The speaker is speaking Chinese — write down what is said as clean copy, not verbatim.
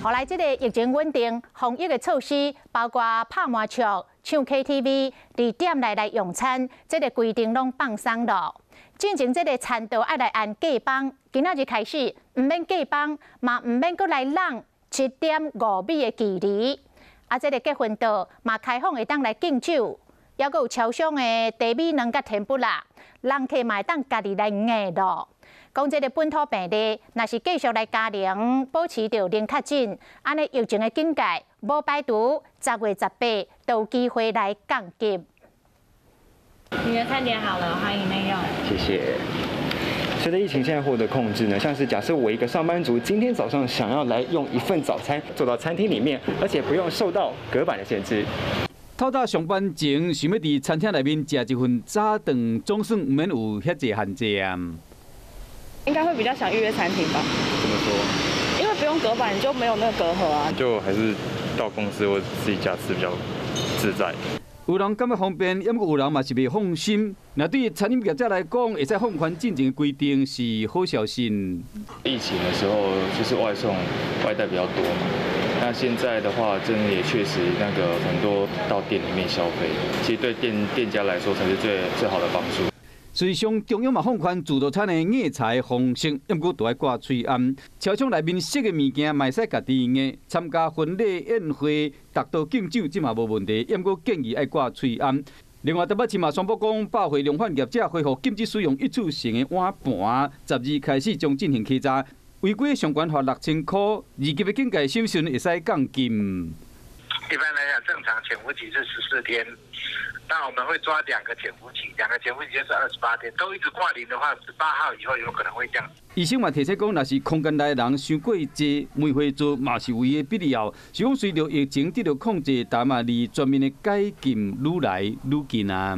后来这个疫情稳定，防疫的措施包括拍麻雀、唱 KTV、伫店内来用餐，这个规定拢放松了。进前这个餐桌爱来按价房，今仔日开始唔免价房，嘛唔免搁来让7.5米的距离。啊，这个结婚桌嘛开放会当来敬酒，还阁有超商的茶米两甲甜不辣，人客嘛会当家己来硬咯。讲这个本土病例，若是继续来加零，保持着零确诊，安尼疫情的境界无排除10月18都有机会来降级。你的餐点好了，欢迎内用。谢谢。随着疫情现在获得控制呢，像是假设我一个上班族今天早上想要来用一份早餐做到餐厅里面，而且不用受到隔板的限制。透早上班前想要伫餐厅内面食一份早顿，总算唔免有遐济限制啊。应该会比较想预约餐厅吧？怎么说？因为不用隔板，你就没有那个隔阂啊。就还是到公司或自己家吃比较自在。有人感觉方便，也有人嘛是未放心。那对于餐饮业者来讲，会使放宽进前的规定是好消息。疫情的时候就是外送外带比较多嘛，那现在的话，真的也确实那个很多到店里面消费，其实对店家来说才是最好的帮助。随上中央嘛放宽自助餐的硬菜方式，不过都要挂嘴安。超商内面食的物件嘛使家己硬。参加婚礼宴会达到敬酒，这嘛无问题，不过建议爱挂嘴安。另外，台北市嘛宣布讲，百货量贩业者恢复禁止使用一次性的碗盘，12开始将进行稽查，违规相关罚6000块，2级的警戒审讯会使降金。一般来讲，正常潜伏期是14天，那我们会抓2个潜伏期，2个潜伏期就是28天，都一直挂零的话，18号以后有可能会降。医生嘛提醒讲，若是空间内的人伤过济，每回做嘛是有伊的必要。是讲随着疫情得到控制，但嘛离全面的解禁愈来愈近啊。